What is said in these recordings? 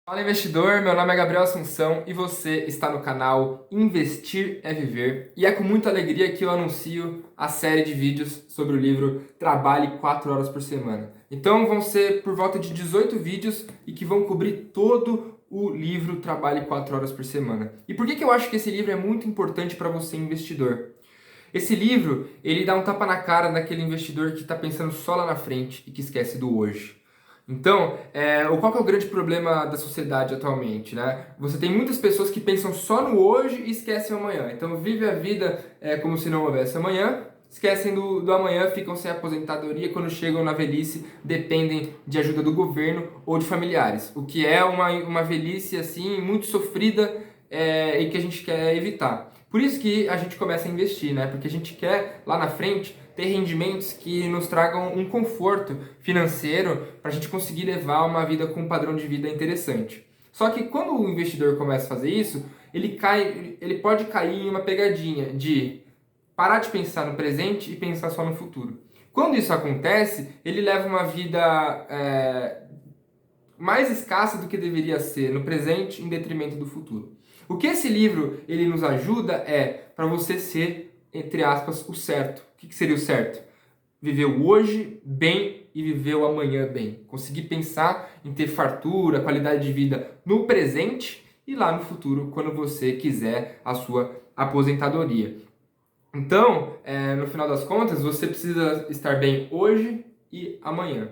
Fala investidor, meu nome é Gabriel Assunção e você está no canal Investir é Viver e é com muita alegria que eu anuncio a série de vídeos sobre o livro Trabalhe 4 horas por semana. Então vão ser por volta de 18 vídeos e que vão cobrir todo o livro Trabalhe 4 horas por semana. E por que eu acho que esse livro é muito importante para você investidor? Esse livro, ele dá um tapa na cara daquele investidor que está pensando só lá na frente e que esquece do hoje. Então, qual que é o grande problema da sociedade atualmente, né? Você tem muitas pessoas que pensam só no hoje e esquecem o amanhã. Então, vive a vida como se não houvesse amanhã, esquecem do amanhã, ficam sem aposentadoria, quando chegam na velhice, dependem de ajuda do governo ou de familiares. O que é uma velhice, assim, muito sofrida e que a gente quer evitar. Por isso que a gente começa a investir, né? Porque a gente quer, lá na frente, ter rendimentos que nos tragam um conforto financeiro para a gente conseguir levar uma vida com um padrão de vida interessante. Só que quando o investidor começa a fazer isso, ele pode cair em uma pegadinha de parar de pensar no presente e pensar só no futuro. Quando isso acontece, ele leva uma vida mais escassa do que deveria ser no presente em detrimento do futuro. O que esse livro ele nos ajuda é para você ser, entre aspas, o certo. O que seria o certo? Viver o hoje bem e viver o amanhã bem. Conseguir pensar em ter fartura, qualidade de vida no presente e lá no futuro, quando você quiser a sua aposentadoria. Então, no final das contas, você precisa estar bem hoje e amanhã.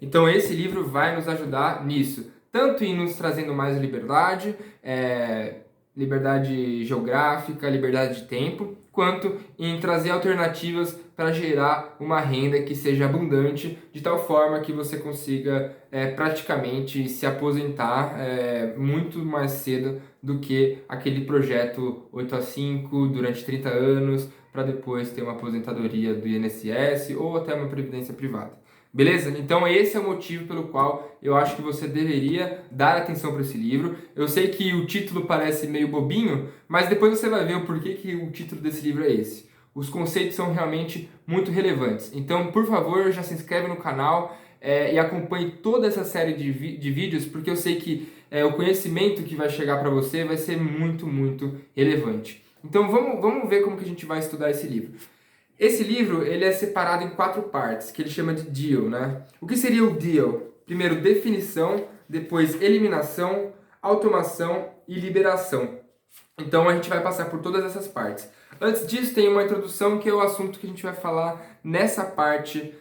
Então esse livro vai nos ajudar nisso, tanto em nos trazendo mais liberdade, liberdade geográfica, liberdade de tempo, quanto em trazer alternativas para gerar uma renda que seja abundante, de tal forma que você consiga praticamente se aposentar muito mais cedo do que aquele projeto 8 a 5 durante 30 anos, para depois ter uma aposentadoria do INSS ou até uma previdência privada. Beleza? Então esse é o motivo pelo qual eu acho que você deveria dar atenção para esse livro. Eu sei que o título parece meio bobinho, mas depois você vai ver o porquê que o título desse livro é esse. Os conceitos são realmente muito relevantes. Então, por favor, já se inscreve no canal e acompanhe toda essa série de vídeos, porque eu sei que o conhecimento que vai chegar para você vai ser muito, muito relevante. Então vamos ver como que a gente vai estudar esse livro. Esse livro ele é separado em 4 partes, que ele chama de deal, né? O que seria o deal? Primeiro, definição, depois eliminação, automação e liberação. Então a gente vai passar por todas essas partes. Antes disso, tem uma introdução que é o assunto que a gente vai falar nessa parte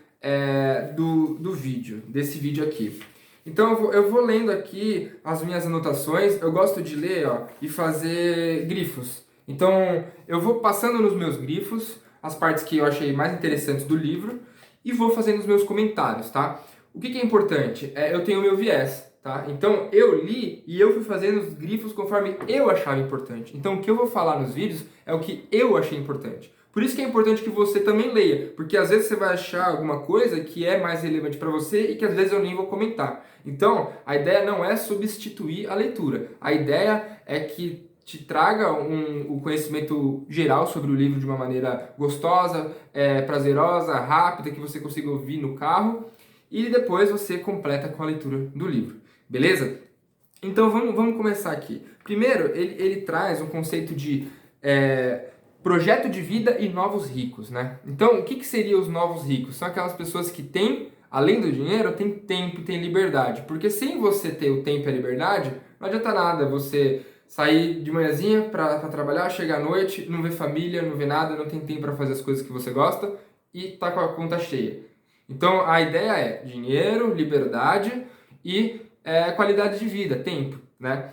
do vídeo, desse vídeo aqui. Então eu vou lendo aqui as minhas anotações. Eu gosto de ler e fazer grifos. Então eu vou passando nos meus grifos as partes que eu achei mais interessantes do livro e vou fazendo os meus comentários, tá? O que é importante? Eu tenho o meu viés, tá? Então eu li e eu fui fazendo os grifos conforme eu achava importante. Então o que eu vou falar nos vídeos é o que eu achei importante. Por isso que é importante que você também leia, porque às vezes você vai achar alguma coisa que é mais relevante para você e que às vezes eu nem vou comentar. Então, a ideia não é substituir a leitura. A ideia é que te traga o conhecimento geral sobre o livro de uma maneira gostosa, prazerosa, rápida, que você consiga ouvir no carro e depois você completa com a leitura do livro, beleza? Então vamos começar aqui. Primeiro, ele traz um conceito de projeto de vida e novos ricos, né? Então, o que seriam os novos ricos? São aquelas pessoas que têm, além do dinheiro, tem tempo, tem liberdade. Porque sem você ter o tempo e a liberdade, não adianta nada você sair de manhãzinha para trabalhar, chegar à noite, não ver família, não ver nada, não tem tempo para fazer as coisas que você gosta e tá com a conta cheia. Então a ideia é dinheiro, liberdade e qualidade de vida, tempo, né?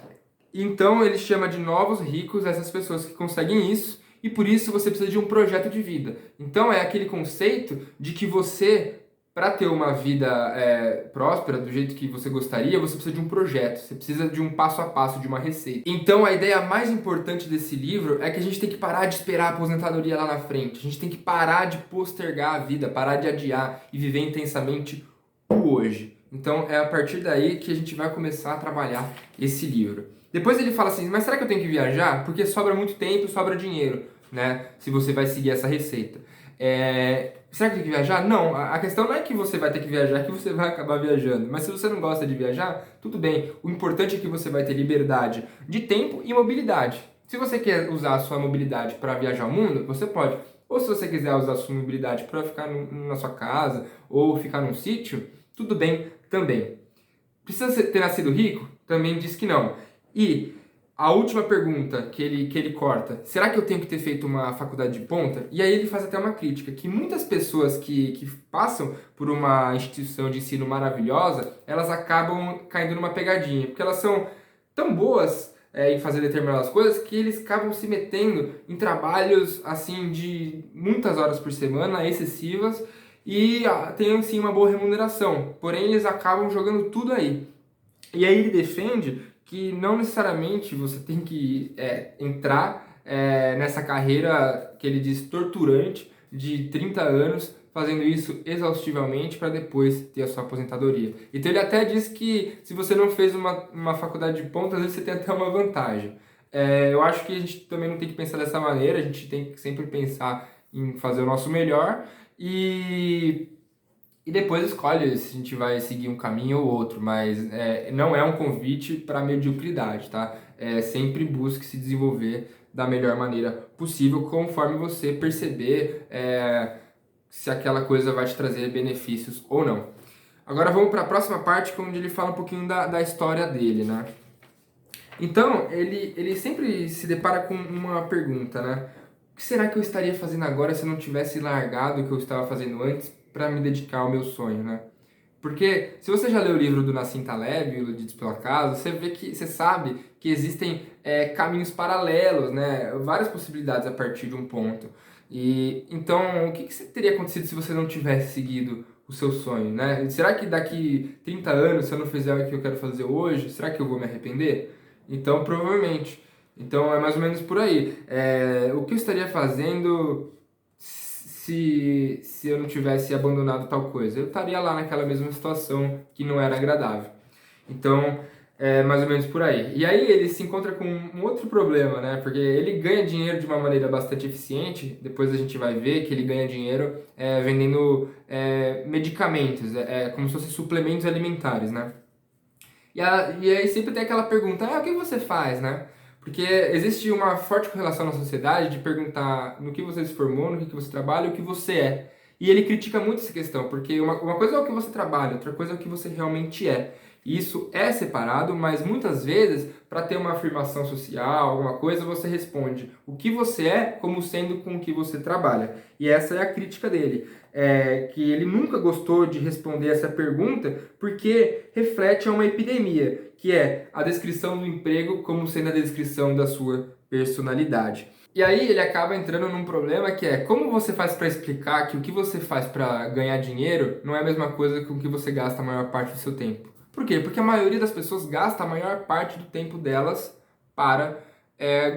Então ele chama de novos ricos essas pessoas que conseguem isso e por isso você precisa de um projeto de vida. Então é aquele conceito de que você para ter uma vida próspera, do jeito que você gostaria, você precisa de um projeto, você precisa de um passo a passo, de uma receita. Então a ideia mais importante desse livro é que a gente tem que parar de esperar a aposentadoria lá na frente, a gente tem que parar de postergar a vida, parar de adiar e viver intensamente o hoje. Então é a partir daí que a gente vai começar a trabalhar esse livro. Depois ele fala assim, mas será que eu tenho que viajar? Porque sobra muito tempo, sobra dinheiro, né? Se você vai seguir essa receita. Será que tem que viajar? Não, a questão não é que você vai ter que viajar, é que você vai acabar viajando. Mas se você não gosta de viajar, tudo bem. O importante é que você vai ter liberdade de tempo e mobilidade. Se você quer usar a sua mobilidade para viajar ao mundo, você pode. Ou se você quiser usar a sua mobilidade para ficar na sua casa ou ficar num sítio, tudo bem também. Precisa ter nascido rico? Também diz que não. E a última pergunta que ele corta, será que eu tenho que ter feito uma faculdade de ponta? E aí ele faz até uma crítica, que muitas pessoas que passam por uma instituição de ensino maravilhosa, elas acabam caindo numa pegadinha, porque elas são tão boas em fazer determinadas coisas que eles acabam se metendo em trabalhos assim de muitas horas por semana, excessivas, e tem sim uma boa remuneração, porém eles acabam jogando tudo aí. E aí ele defende que não necessariamente você tem que entrar nessa carreira que ele diz torturante de 30 anos, fazendo isso exaustivamente para depois ter a sua aposentadoria. Então ele até diz que se você não fez uma faculdade de ponta, às vezes você tem até uma vantagem. Eu acho que a gente também não tem que pensar dessa maneira, a gente tem que sempre pensar em fazer o nosso melhor e depois escolhe se a gente vai seguir um caminho ou outro, mas não é um convite para mediocridade, tá? Sempre busque se desenvolver da melhor maneira possível, conforme você perceber se aquela coisa vai te trazer benefícios ou não. Agora vamos para a próxima parte, onde ele fala um pouquinho da história dele, né? Então, ele sempre se depara com uma pergunta, né? O que será que eu estaria fazendo agora se eu não tivesse largado o que eu estava fazendo antes para me dedicar ao meu sonho, né? Porque se você já leu o livro do Nassim Taleb, Iludidos pelo Acaso, você sabe que existem caminhos paralelos, né? Várias possibilidades a partir de um ponto. E então, o que você teria acontecido se você não tivesse seguido o seu sonho, né? Será que daqui 30 anos, se eu não fizer o que eu quero fazer hoje, será que eu vou me arrepender? Então, provavelmente. Então, é mais ou menos por aí. O que eu estaria fazendo se eu não tivesse abandonado tal coisa? Eu estaria lá naquela mesma situação que não era agradável. Então, é mais ou menos por aí. E aí ele se encontra com um outro problema, né? Porque ele ganha dinheiro de uma maneira bastante eficiente. Depois a gente vai ver que ele ganha dinheiro vendendo medicamentos, como se fossem suplementos alimentares, né? E aí sempre tem aquela pergunta, o que você faz, né? Porque existe uma forte correlação na sociedade de perguntar no que você se formou, no que você trabalha e o que você é. E ele critica muito essa questão, porque uma coisa é o que você trabalha, outra coisa é o que você realmente é. E isso é separado, mas muitas vezes, para ter uma afirmação social, alguma coisa, você responde o que você é como sendo com o que você trabalha. E essa é a crítica dele. Que ele nunca gostou de responder essa pergunta porque reflete a uma epidemia, que é a descrição do emprego como sendo a descrição da sua personalidade. E aí ele acaba entrando num problema que é como você faz para explicar que o que você faz para ganhar dinheiro não é a mesma coisa que o que você gasta a maior parte do seu tempo. Por quê? Porque a maioria das pessoas gasta a maior parte do tempo delas para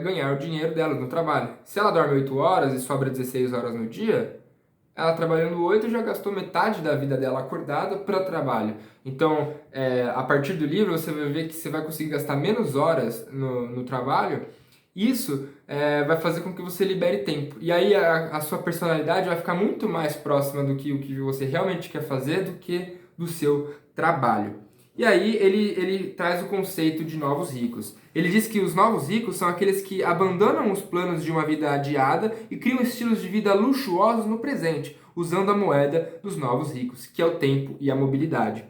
ganhar o dinheiro delas no trabalho. Se ela dorme 8 horas e sobra 16 horas no dia, ela trabalhando 8 já gastou metade da vida dela acordada para trabalho. Então, a partir do livro, você vai ver que você vai conseguir gastar menos horas no trabalho. Isso vai fazer com que você libere tempo. E aí a sua personalidade vai ficar muito mais próxima do que o que você realmente quer fazer do que do seu trabalho. E aí ele traz o conceito de novos ricos. Ele diz que os novos ricos são aqueles que abandonam os planos de uma vida adiada e criam estilos de vida luxuosos no presente, usando a moeda dos novos ricos, que é o tempo e a mobilidade.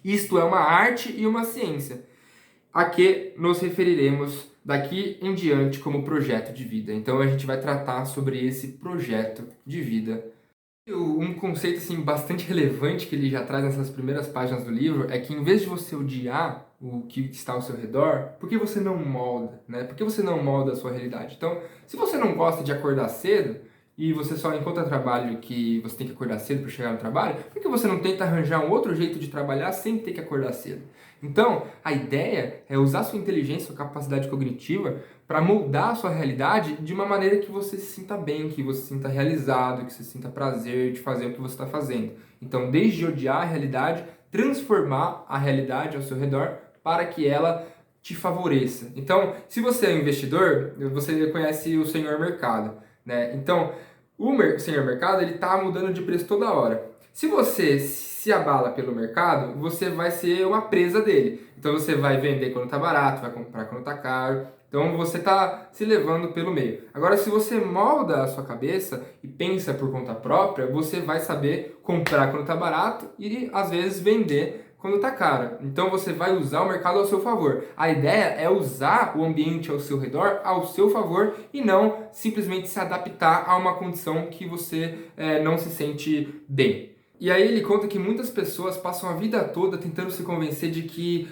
Isto é uma arte e uma ciência, a que nos referiremos daqui em diante como projeto de vida. Então a gente vai tratar sobre esse projeto de vida. Um conceito assim, bastante relevante que ele já traz nessas primeiras páginas do livro é que em vez de você odiar o que está ao seu redor, por que você não molda, né? Por que você não molda a sua realidade? Então, se você não gosta de acordar cedo e você só encontra trabalho que você tem que acordar cedo para chegar no trabalho, por que você não tenta arranjar um outro jeito de trabalhar sem ter que acordar cedo? Então, a ideia é usar sua inteligência, sua capacidade cognitiva para moldar a sua realidade de uma maneira que você se sinta bem, que você se sinta realizado, que você sinta prazer de fazer o que você está fazendo. Então, desde odiar a realidade, transformar a realidade ao seu redor para que ela te favoreça. Então, se você é um investidor, você conhece o senhor mercado, né? Então, Senhor mercado, ele tá mudando de preço toda hora. Se você se abala pelo mercado, você vai ser uma presa dele. Então você vai vender quando tá barato, vai comprar quando tá caro. Então você tá se levando pelo meio. Agora, se você molda a sua cabeça e pensa por conta própria, você vai saber comprar quando tá barato e às vezes vender quando tá caro. Então você vai usar o mercado ao seu favor. A ideia é usar o ambiente ao seu redor ao seu favor e não simplesmente se adaptar a uma condição que você não se sente bem. E aí ele conta que muitas pessoas passam a vida toda tentando se convencer de que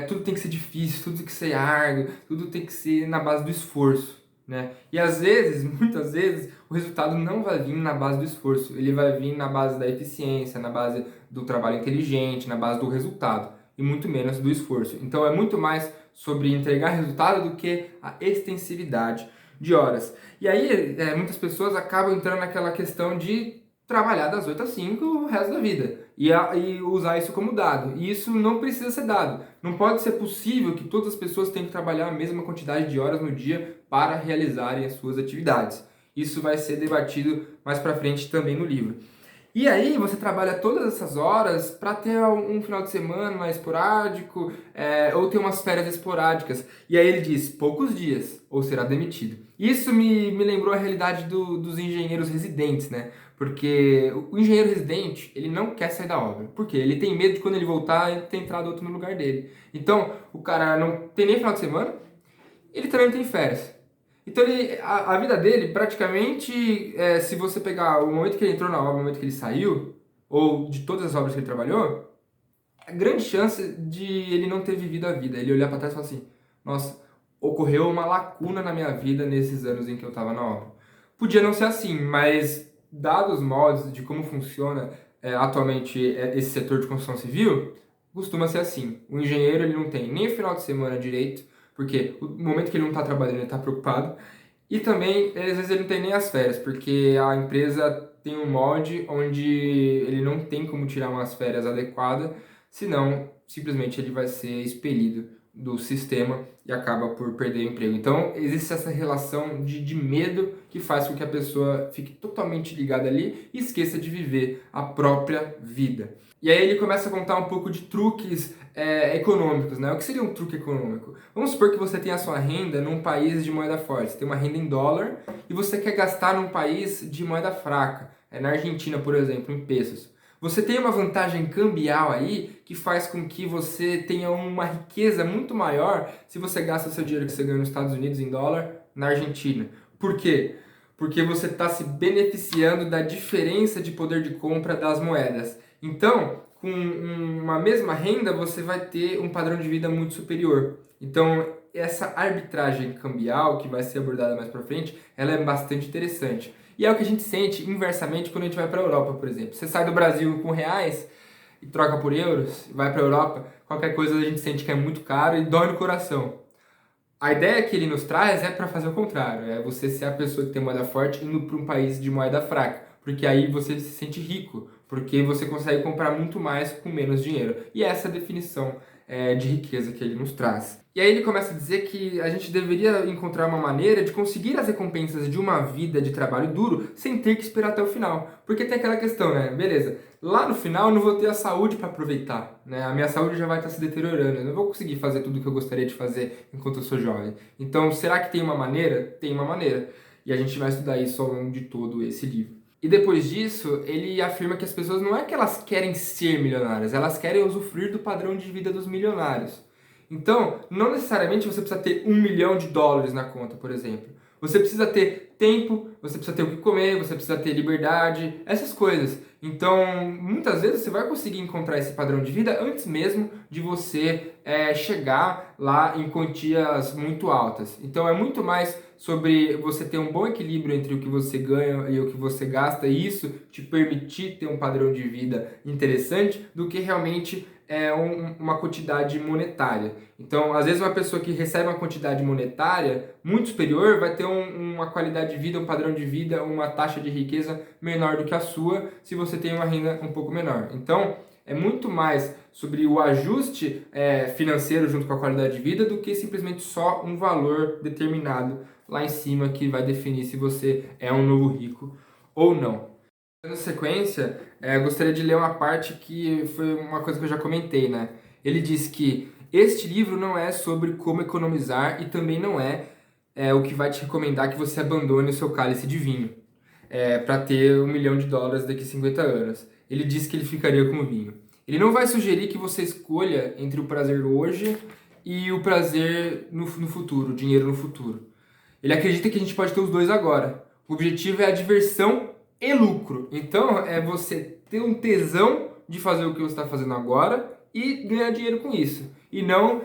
tudo tem que ser difícil, tudo tem que ser árduo, tudo tem que ser na base do esforço, né? E às vezes, muitas vezes, o resultado não vai vir na base do esforço, ele vai vir na base da eficiência, na base do trabalho inteligente, na base do resultado, e muito menos do esforço. Então é muito mais sobre entregar resultado do que a extensividade de horas. E aí, muitas pessoas acabam entrando naquela questão de trabalhar das 8 às 5 o resto da vida e usar isso como dado. E isso não precisa ser dado. Não pode ser possível que todas as pessoas tenham que trabalhar a mesma quantidade de horas no dia para realizarem as suas atividades. Isso vai ser debatido mais para frente também no livro. E aí você trabalha todas essas horas para ter um final de semana esporádico, ou ter umas férias esporádicas. E aí ele diz, poucos dias, ou será demitido. Isso me lembrou a realidade dos engenheiros residentes, né? Porque o engenheiro residente, ele não quer sair da obra. Por quê? Ele tem medo de quando ele voltar, ele ter entrado outro no lugar dele. Então, o cara não tem nem final de semana, ele também não tem férias. Então a vida dele, praticamente, se você pegar o momento que ele entrou na obra, o momento que ele saiu, ou de todas as obras que ele trabalhou, a grande chance de ele não ter vivido a vida. Ele olhar para trás e falar assim, nossa, ocorreu uma lacuna na minha vida nesses anos em que eu estava na obra. Podia não ser assim, mas dados os modos de como funciona atualmente esse setor de construção civil, costuma ser assim. O engenheiro ele não tem nem final de semana direito, porque o momento que ele não está trabalhando ele está preocupado, e também às vezes ele não tem nem as férias, porque a empresa tem um molde onde ele não tem como tirar umas férias adequadas, senão simplesmente ele vai ser expelido do sistema e acaba por perder o emprego. Então existe essa relação de medo que faz com que a pessoa fique totalmente ligada ali e esqueça de viver a própria vida. E aí ele começa a contar um pouco de truques econômicos, né? O que seria um truque econômico? Vamos supor que você tem a sua renda num país de moeda forte, você tem uma renda em dólar e você quer gastar num país de moeda fraca, na Argentina, por exemplo, em pesos. Você tem uma vantagem cambial aí que faz com que você tenha uma riqueza muito maior se você gasta o seu dinheiro que você ganha nos Estados Unidos em dólar na Argentina. Por quê? Porque você está se beneficiando da diferença de poder de compra das moedas. Então, com uma mesma renda, você vai ter um padrão de vida muito superior. Então, essa arbitragem cambial, que vai ser abordada mais para frente, ela é bastante interessante. E é o que a gente sente inversamente quando a gente vai para a Europa, por exemplo. Você sai do Brasil com reais e troca por euros, vai para a Europa, qualquer coisa a gente sente que é muito caro e dói no coração. A ideia que ele nos traz é para fazer o contrário, é você ser a pessoa que tem moeda forte indo para um país de moeda fraca, porque aí você se sente rico, porque você consegue comprar muito mais com menos dinheiro. E essa é a definição de riqueza que ele nos traz. E aí ele começa a dizer que a gente deveria encontrar uma maneira de conseguir as recompensas de uma vida de trabalho duro sem ter que esperar até o final. Porque tem aquela questão, né? Beleza, lá no final eu não vou ter a saúde para aproveitar, né? A minha saúde já vai estar se deteriorando, eu não vou conseguir fazer tudo o que eu gostaria de fazer enquanto eu sou jovem. Então, será que tem uma maneira? Tem uma maneira. E a gente vai estudar isso ao longo de todo esse livro. E depois disso, ele afirma que as pessoas não é que elas querem ser milionárias, elas querem usufruir do padrão de vida dos milionários. Então, não necessariamente você precisa ter $1 milhão na conta, por exemplo. Você precisa ter tempo, você precisa ter o que comer, você precisa ter liberdade, essas coisas. Então, muitas vezes você vai conseguir encontrar esse padrão de vida antes mesmo de você chegar lá em quantias muito altas. Então, é muito mais sobre você ter um bom equilíbrio entre o que você ganha e o que você gasta, e isso te permitir ter um padrão de vida interessante, do que realmente uma quantidade monetária. Então, às vezes uma pessoa que recebe uma quantidade monetária muito superior vai ter uma qualidade de vida, um padrão de vida, uma taxa de riqueza menor do que a sua, se você tem uma renda um pouco menor. Então, é muito mais sobre o ajuste financeiro junto com a qualidade de vida do que simplesmente só um valor determinado lá em cima que vai definir se você é um novo rico ou não. Na sequência, gostaria de ler uma parte que foi uma coisa que eu já comentei, né? Ele diz que este livro não é sobre como economizar e também não é o que vai te recomendar que você abandone o seu cálice de vinho para ter US$ 1 milhão daqui a 50 anos. Ele disse que ele ficaria com o vinho. Ele não vai sugerir que você escolha entre o prazer hoje e o prazer no futuro, o dinheiro no futuro. Ele acredita que a gente pode ter os dois agora. O objetivo é a diversão e lucro. Então, é você ter um tesão de fazer o que você está fazendo agora e ganhar dinheiro com isso. E não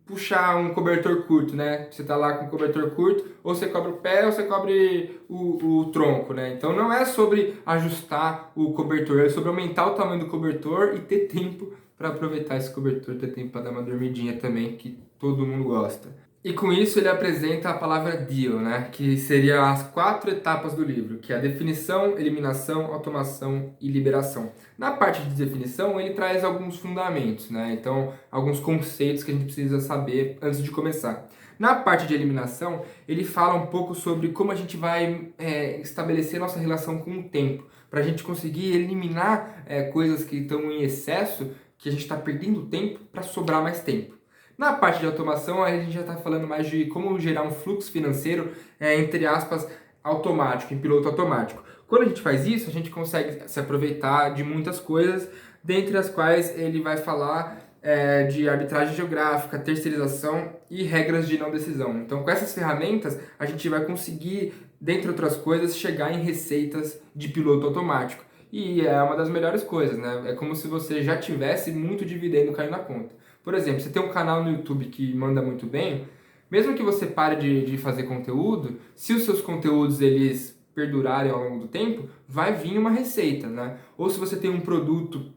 puxar um cobertor curto, né? Você tá lá com um cobertor curto, ou você cobre o pé ou você cobre o tronco, né? Então não é sobre ajustar o cobertor, é sobre aumentar o tamanho do cobertor e ter tempo para aproveitar esse cobertor, ter tempo para dar uma dormidinha também, que todo mundo gosta. E com isso ele apresenta a palavra deal, né? Que seria as 4 etapas do livro, que é a definição, eliminação, automação e liberação. Na parte de definição, ele traz alguns fundamentos, né? Então, alguns conceitos que a gente precisa saber antes de começar. Na parte de eliminação, ele fala um pouco sobre como a gente vai estabelecer nossa relação com o tempo, para a gente conseguir eliminar coisas que estão em excesso, que a gente está perdendo tempo para sobrar mais tempo. Na parte de automação, a gente já está falando mais de como gerar um fluxo financeiro, entre aspas, automático, em piloto automático. Quando a gente faz isso, a gente consegue se aproveitar de muitas coisas, dentre as quais ele vai falar de arbitragem geográfica, terceirização e regras de não decisão. Então, com essas ferramentas, a gente vai conseguir, dentre outras coisas, chegar em receitas de piloto automático. E é uma das melhores coisas, né? É como se você já tivesse muito dividendo caindo na conta. Por exemplo, você tem um canal no YouTube que manda muito bem, mesmo que você pare de fazer conteúdo, se os seus conteúdos eles perdurarem ao longo do tempo, vai vir uma receita, né? Ou se você tem um produto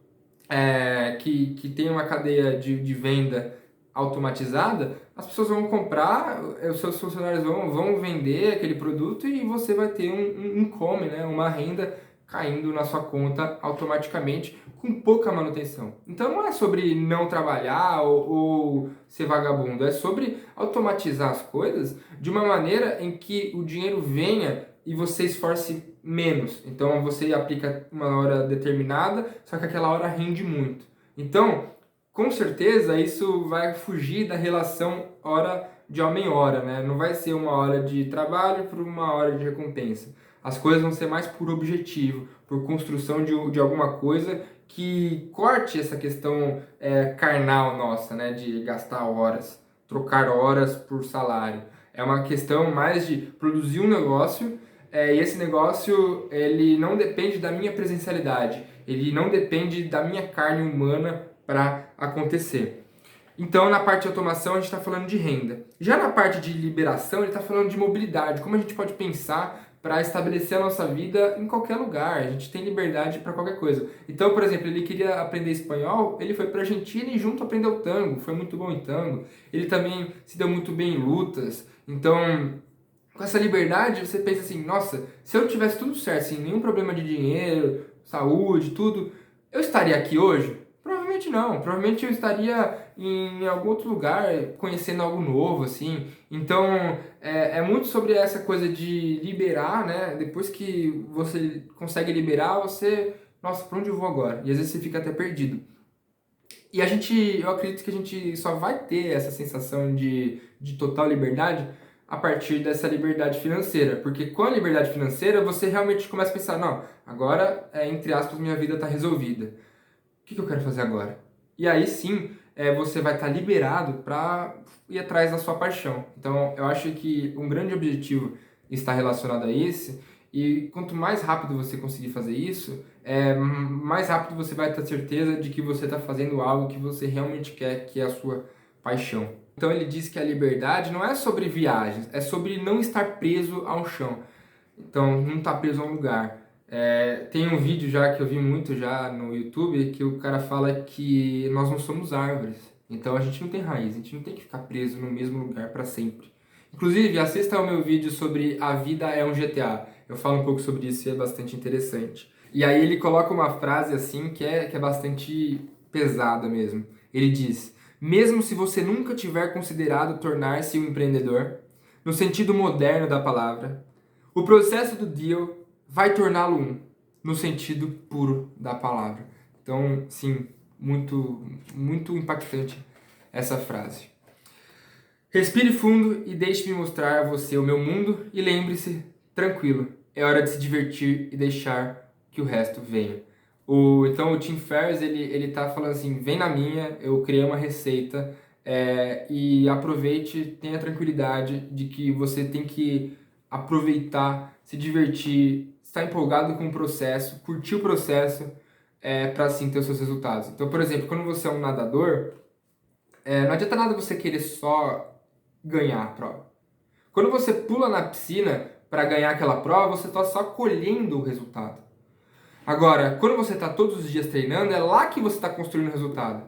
que tem uma cadeia de venda automatizada, as pessoas vão comprar, os seus funcionários vão vender aquele produto e você vai ter um income, né? Uma renda caindo na sua conta automaticamente com pouca manutenção. Então não é sobre não trabalhar ou ser vagabundo, é sobre automatizar as coisas de uma maneira em que o dinheiro venha e você esforce menos. Então você aplica uma hora determinada, só que aquela hora rende muito. Então, com certeza isso vai fugir da relação hora de homem-hora, né? Não vai ser uma hora de trabalho por uma hora de recompensa. As coisas vão ser mais por objetivo, por construção de alguma coisa que corte essa questão carnal nossa, né? De gastar horas, trocar horas por salário. É uma questão mais de produzir um negócio e esse negócio ele não depende da minha presencialidade, ele não depende da minha carne humana para acontecer. Então, na parte de automação, a gente está falando de renda. Já na parte de liberação, ele está falando de mobilidade, como a gente pode pensar para estabelecer a nossa vida em qualquer lugar. A gente tem liberdade para qualquer coisa. Então, por exemplo, ele queria aprender espanhol, ele foi para a Argentina e junto aprendeu tango, foi muito bom em tango. Ele também se deu muito bem em lutas. Então, com essa liberdade, você pensa assim, nossa, se eu tivesse tudo certo, sem nenhum problema de dinheiro, saúde, tudo, eu estaria aqui hoje? Provavelmente não, provavelmente eu estaria em algum outro lugar, conhecendo algo novo, assim. Então, é muito sobre essa coisa de liberar, né? Depois que você consegue liberar, você, nossa, pra onde eu vou agora? E às vezes você fica até perdido. E eu acredito que a gente só vai ter essa sensação de total liberdade a partir dessa liberdade financeira. Porque com a liberdade financeira, você realmente começa a pensar, não, agora, entre aspas, minha vida está resolvida. O que eu quero fazer agora? E aí sim, você vai estar liberado para ir atrás da sua paixão. Então, eu acho que um grande objetivo está relacionado a esse, e quanto mais rápido você conseguir fazer isso, mais rápido você vai ter certeza de que você está fazendo algo que você realmente quer, que é a sua paixão. Então, ele diz que a liberdade não é sobre viagens, é sobre não estar preso ao chão. Então, não estar preso a um lugar. Tem um vídeo já que eu vi muito já no YouTube que o cara fala que nós não somos árvores. Então a gente não tem raiz, a gente não tem que ficar preso no mesmo lugar para sempre. Inclusive, assista ao meu vídeo sobre A Vida é um GTA. Eu falo um pouco sobre isso e é bastante interessante. E aí ele coloca uma frase assim que é bastante pesada mesmo. Ele diz: mesmo se você nunca tiver considerado tornar-se um empreendedor, no sentido moderno da palavra, o processo do deal vai torná-lo um, no sentido puro da palavra. Então, sim, muito, muito impactante essa frase. Respire fundo e deixe-me mostrar a você o meu mundo e lembre-se, tranquilo, é hora de se divertir e deixar que o resto venha. Então o Tim Ferriss, ele tá falando assim, vem na minha, eu criei uma receita, e aproveite, tenha tranquilidade de que você tem que aproveitar, se divertir, estar empolgado com o processo, curtir o processo, para assim ter os seus resultados. Então, por exemplo, quando você é um nadador, não adianta nada você querer só ganhar a prova. Quando você pula na piscina para ganhar aquela prova, você está só colhendo o resultado. Agora, quando você está todos os dias treinando, é lá que você está construindo o resultado.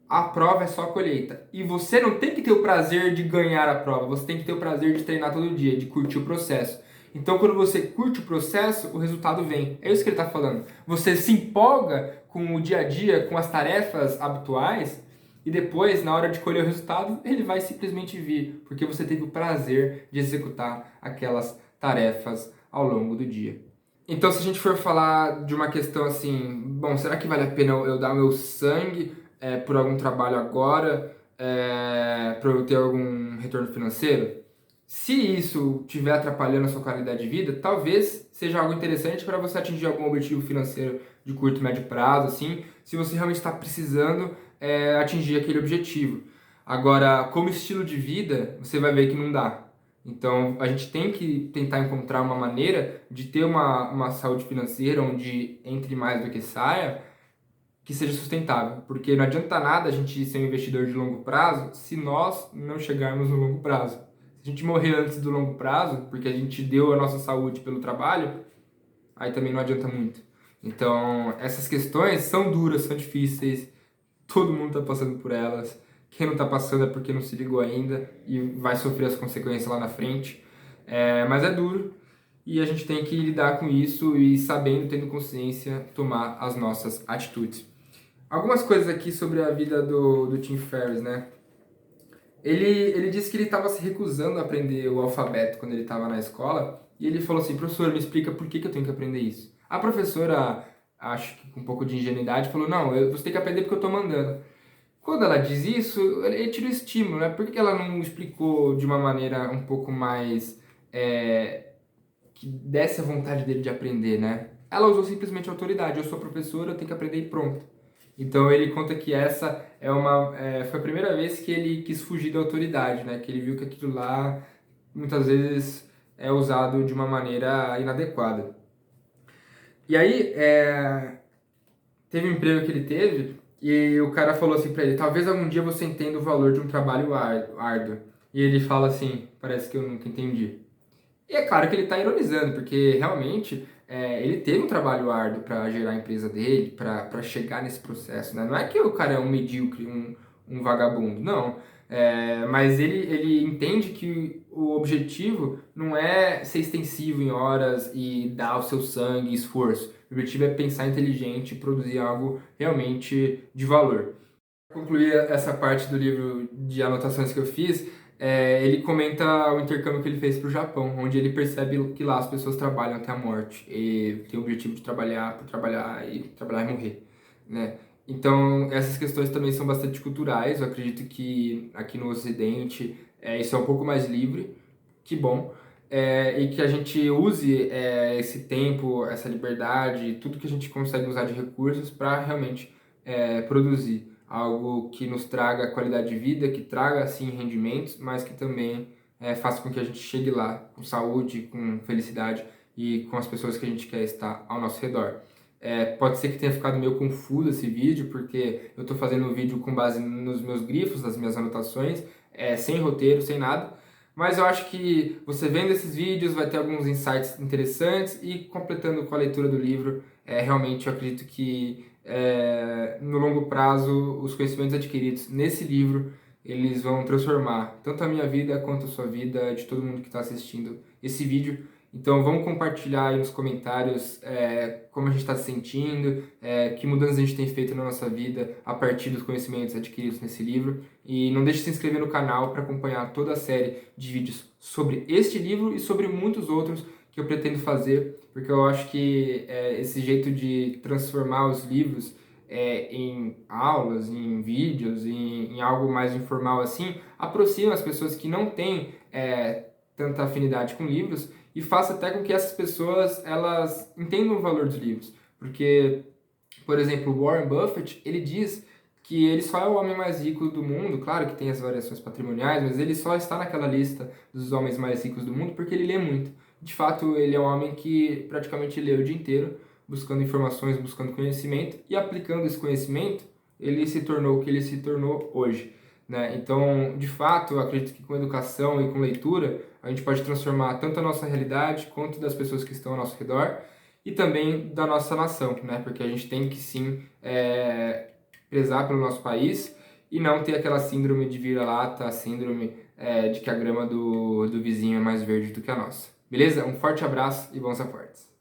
A prova é só a colheita. E você não tem que ter o prazer de ganhar a prova, você tem que ter o prazer de treinar todo dia, de curtir o processo. Então, quando você curte o processo, o resultado vem. É isso que ele está falando. Você se empolga com o dia a dia, com as tarefas habituais, e depois, na hora de colher o resultado, ele vai simplesmente vir, porque você teve o prazer de executar aquelas tarefas ao longo do dia. Então, se a gente for falar de uma questão assim, bom, será que vale a pena eu dar meu sangue por algum trabalho agora, para eu ter algum retorno financeiro? Se isso estiver atrapalhando a sua qualidade de vida, talvez seja algo interessante para você atingir algum objetivo financeiro de curto e médio prazo, assim, se você realmente está precisando atingir aquele objetivo. Agora, como estilo de vida, você vai ver que não dá. Então, a gente tem que tentar encontrar uma maneira de ter uma saúde financeira onde entre mais do que saia, que seja sustentável. Porque não adianta nada a gente ser um investidor de longo prazo se nós não chegarmos no longo prazo. Se a gente morrer antes do longo prazo, porque a gente deu a nossa saúde pelo trabalho, aí também não adianta muito. Então, essas questões são duras, são difíceis, todo mundo está passando por elas. Quem não está passando é porque não se ligou ainda e vai sofrer as consequências lá na frente. Mas é duro e a gente tem que lidar com isso e, sabendo, tendo consciência, tomar as nossas atitudes. Algumas coisas aqui sobre a vida do Tim Ferriss, né? Ele disse que ele estava se recusando a aprender o alfabeto quando ele estava na escola e ele falou assim, professor, me explica por que eu tenho que aprender isso. A professora, acho que com um pouco de ingenuidade, falou, não, você tem que aprender porque eu estou mandando. Quando ela diz isso, ele tira o estímulo, né? Por que ela não explicou de uma maneira um pouco mais que desse a vontade dele de aprender, né? Ela usou simplesmente a autoridade. Eu sou professora, eu tenho que aprender e pronto. Então ele conta que essa foi a primeira vez que ele quis fugir da autoridade, né? Que ele viu que aquilo lá muitas vezes é usado de uma maneira inadequada. E aí, teve um emprego que ele teve e o cara falou assim pra ele, talvez algum dia você entenda o valor de um trabalho árduo. E ele fala assim, parece que eu nunca entendi. E é claro que ele está ironizando, porque realmente ele teve um trabalho árduo para gerar a empresa dele, para chegar nesse processo, né? Não é que o cara é um medíocre, um vagabundo, não. Mas ele entende que o objetivo não é ser extensivo em horas e dar o seu sangue e esforço. O objetivo é pensar inteligente e produzir algo realmente de valor. Para concluir essa parte do livro de anotações que eu fiz, ele comenta o intercâmbio que ele fez para o Japão, onde ele percebe que lá as pessoas trabalham até a morte e tem o objetivo de trabalhar por trabalhar e morrer, né? Então, essas questões também são bastante culturais. Eu acredito que aqui no Ocidente isso é um pouco mais livre, que bom, e que a gente use esse tempo, essa liberdade, tudo que a gente consegue usar de recursos para realmente produzir algo que nos traga qualidade de vida, que traga, sim, rendimentos, mas que também faça com que a gente chegue lá com saúde, com felicidade e com as pessoas que a gente quer estar ao nosso redor. Pode ser que tenha ficado meio confuso esse vídeo, porque eu estou fazendo um vídeo com base nos meus grifos, nas minhas anotações, sem roteiro, sem nada, mas eu acho que você vendo esses vídeos vai ter alguns insights interessantes e completando com a leitura do livro, realmente eu acredito que no longo prazo os conhecimentos adquiridos nesse livro eles vão transformar tanto a minha vida quanto a sua vida, de todo mundo que está assistindo esse vídeo. Então vamos compartilhar aí nos comentários como a gente está se sentindo, que mudanças a gente tem feito na nossa vida a partir dos conhecimentos adquiridos nesse livro. E não deixe de se inscrever no canal para acompanhar toda a série de vídeos sobre este livro e sobre muitos outros que eu pretendo fazer, porque eu acho que esse jeito de transformar os livros em aulas, em vídeos, em algo mais informal assim, aproxima as pessoas que não têm tanta afinidade com livros e faça até com que essas pessoas elas entendam o valor dos livros. Porque, por exemplo, Warren Buffett, ele diz que ele só é o homem mais rico do mundo, claro que tem as variações patrimoniais, mas ele só está naquela lista dos homens mais ricos do mundo porque ele lê muito. De fato, ele é um homem que praticamente lê o dia inteiro, buscando informações, buscando conhecimento, e aplicando esse conhecimento, ele se tornou o que ele se tornou hoje. Né? Então, de fato, eu acredito que com educação e com leitura, a gente pode transformar tanto a nossa realidade quanto das pessoas que estão ao nosso redor e também da nossa nação, né? Porque a gente tem que sim prezar pelo nosso país e não ter aquela síndrome de vira-lata, a síndrome de que a grama do vizinho é mais verde do que a nossa. Beleza? Um forte abraço e bons aportes.